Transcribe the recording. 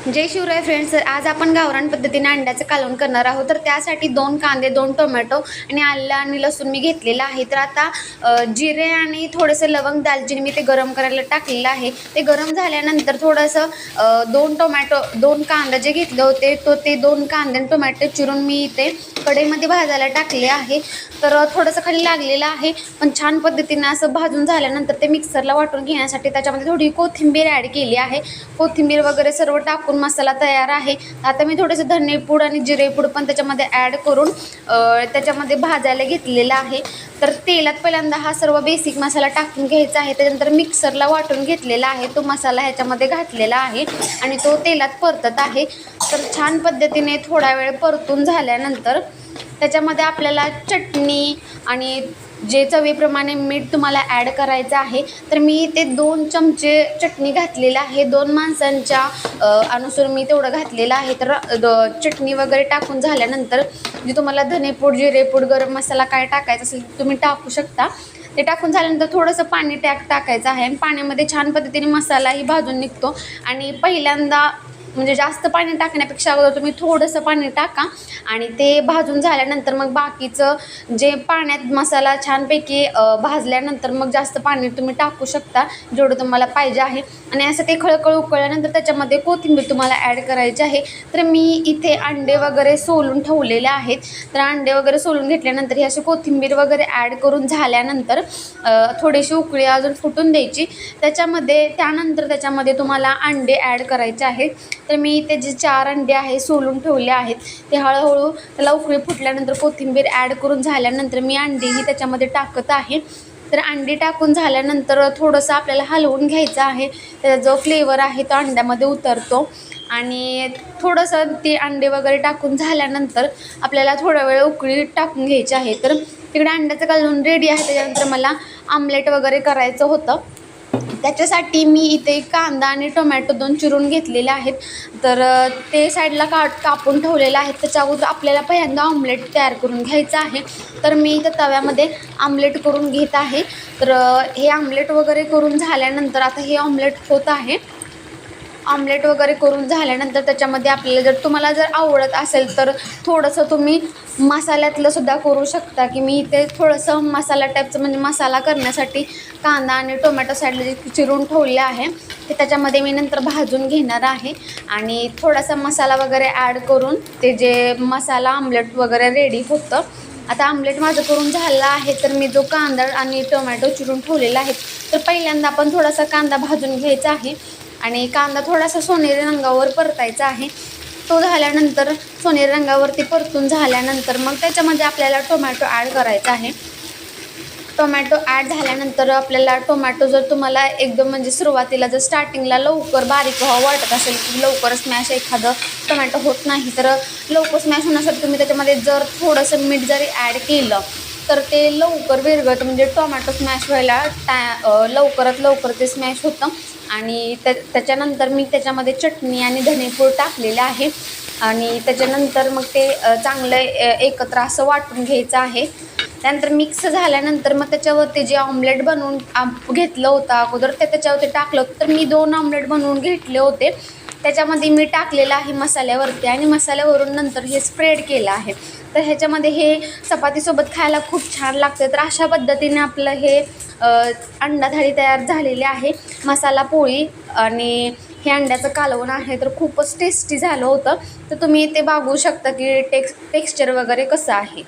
जय Shivray friends. तर आज आपण गावरान पद्धतीने अंड्याचं कालवण करणार आहोत. तर त्यासाठी 2 कांदे, 2 टोमॅटो आणि आलं आणि लसूण मी घेतलेलं आहे. तर आता जिरे आणि थोडंसं लवंग, दालचिनी मी ते गरम करायला टाकलेलं आहे. ते गरम झाल्यानंतर थोडंसं 2 टोमॅटो, 2 कांदा जे घेतले होते ते 2 कांदे आणि टोमॅटो चिरून मी इथे कढईमध्ये भाजायला टाकले आहे. तर थोडंसं खाली लागलेलं आहे, पण छान पद्धतीने असं भाजून झाल्यानंतर ते मिक्सरला वाटून घेण्यासाठी त्याच्यामध्ये थोडी कोथिंबीर ॲड केली आहे. कोथिंबीर वगैरे सर्व टाकून मसाला तयार आहे. आता मी थोडेसे धनेपूड आणि जिरेपूड पण त्याच्यामध्ये ॲड करून त्याच्यामध्ये भाजायला घेतलेला आहे. तर तेलात पहिल्यांदा हा सर्व बेसिक मसाला टाकून घ्यायचा आहे. त्याच्यानंतर मिक्सरला वाटून घेतलेला आहे तो मसाला ह्याच्यामध्ये घातलेला आहे आणि तो तेलात परतत आहे. तर छान पद्धतीने थोडा वेळ परतून झाल्यानंतर त्याच्यामध्ये आपल्याला चटणी आणि जे चवीप्रमाणे मीठ तुम्हाला ॲड करायचं आहे. तर मी ते 2 चमचे चटणी घातलेलं आहे. 2 माणसांच्या अनुसार मी तेवढं घातलेलं आहे. तर चटणी वगैरे टाकून झाल्यानंतर जे तुम्हाला धनेपूड, जिरेपूड, गरम मसाला काय टाकायचं असेल तुम्ही टाकू शकता. ते टाकून झाल्यानंतर थोडंसं पाणी टाकायचं आहे आणि पाण्यामध्ये छान पद्धतीने मसालाही भाजून निघतो. आणि पहिल्यांदा म्हणजे जास्त पाणी टाकण्यापेक्षा अगोदर तुम्ही थोडंसं पाणी टाका आणि ते भाजून झाल्यानंतर मग बाकीचं जे पाण्यात मसाला छानपैकी भाजल्यानंतर मग जास्त पाणी तुम्ही टाकू शकता जेवढं तुम्हाला पाहिजे आहे. आणि असं ते खळखळ उकळल्यानंतर त्याच्यामध्ये कोथिंबीर तुम्हाला ॲड करायची आहे. तर मी इथे अंडे वगैरे सोलून ठेवलेले आहेत. तर अंडे वगैरे सोलून घेतल्यानंतर ही अशी कोथिंबीर वगैरे ॲड करून झाल्यानंतर थोडीशी उकळी अजून फुटून द्यायची. त्यानंतर त्याच्यामध्ये तुम्हाला अंडे ॲड करायचे आहेत. तर मी इथे जे 4 अंडे आहे सोलून ठेवले आहेत ते हळूहळू त्याला उकळी फुटल्यानंतर कोथिंबीर ॲड करून झाल्यानंतर मी अंडेही त्याच्यामध्ये टाकत आहे. तर अंडी टाकून झाल्यानंतर थोडंसं आपल्याला हलवून घ्यायचं आहे. त्याचा जो फ्लेवर आहे तो अंड्यामध्ये उतरतो. आणि थोडंसं ते अंडे वगैरे टाकून झाल्यानंतर आपल्याला थोडा वेळ उकळी टाकून घ्यायची आहे. तर तिकडे अंड्याचं कालवण रेडी आहे. त्याच्यानंतर मला आमलेट वगैरे करायचं होतं. त्याच्यासाठी मी इथे कांदा आणि टोमॅटो 2 चिरून घेतलेले आहेत. तर ते साईडला कापून ठेवलेलं आहे. त्याच्यावर आपल्याला पहिल्यांदा ऑमलेट तयार करून घ्यायचं आहे. तर मी इथं तव्यामध्ये आमलेट करून घेत आहे. तर हे आमलेट वगैरे करून झाल्यानंतर आता हे ऑमलेट होत आहे. ऑमलेट वगैरे करून झाल्यानंतर त्याच्यामध्ये आपल्याला तुम्हाला जर आवडत असेल तर थोडंसं तुम्ही मसाल्यातलं सुद्धा करू शकता. की मी इथे थोडंसं मसाला टाईपचं म्हणजे मसाला करण्यासाठी कांदा आणि टोमॅटो साईडला जे चिरून ठेवले आहे ते त्याच्यामध्ये मी नंतर भाजून घेणार आहे. आणि थोडासा मसाला वगैरे ॲड करून ते जे मसाला आमलेट वगैरे रेडी होतं. आता आमलेट माझं करून झालं आहे. तर मी जो कांदा आणि टोमॅटो चिरून ठेवलेला आहे तर पहिल्यांदा आपण थोडासा कांदा भाजून घ्यायचा आहे आणि कांदा थोडासा सोनेरी रंगावर परतायचा आहे. तो झाल्यानंतर सोनेरी रंगावरती परतून झाल्यानंतर मग त्याच्यामध्ये आपल्याला टोमॅटो ॲड करायचा आहे. टोमॅटो ॲड झाल्यानंतर आपल्याला टोमॅटो जर तुम्हाला एकदम म्हणजे सुरुवातीला जर स्टार्टिंगला लवकर बारीक व्हावं वाटत असेल की लवकर स्मॅश एखादं टोमॅटो होत नाही तर लवकर स्मॅश होण्यासाठी तुम्ही त्याच्यामध्ये जर थोडंसं मीठ जरी ॲड केलं तर ते लवकर विरघळतं. म्हणजे टोमॅटो स्मॅश व्हायला लवकरात लवकर ते स्मॅश होतं. आणि त्याच्यानंतर मी त्याच्यामध्ये चटणी आणि धनेपूड टाकलेलं आहे. आणि त्याच्यानंतर मग ते चांगलं एकत्र असं वाटून घ्यायचं आहे. त्यानंतर मिक्स झाल्यानंतर मग त्याच्यावरती जे ऑमलेट बनवून घेतलं होतं अगोदर ते त्याच्यावरती टाकलं होतं. तर मी 2 ऑमलेट बनवून घेतले होते. त्याच्यामध्ये मी टाकलेलं आहे मसाल्यावरती आणि मसाल्यावरून नंतर हे स्प्रेड केलं आहे. तर ह्याच्यामध्ये हे चपातीसोबत खायला खूप छान लागते. तर अशा पद्धतीने आपलं हे अंडा थाळी तयार झालेली आहे. मसाला पोळी आणि हे अंड्याचं कालवण आहे तर खूपच टेस्टी झालं होतं. तर तुम्ही ते बघू शकता की टेक्स्चर वगैरे कसं आहे.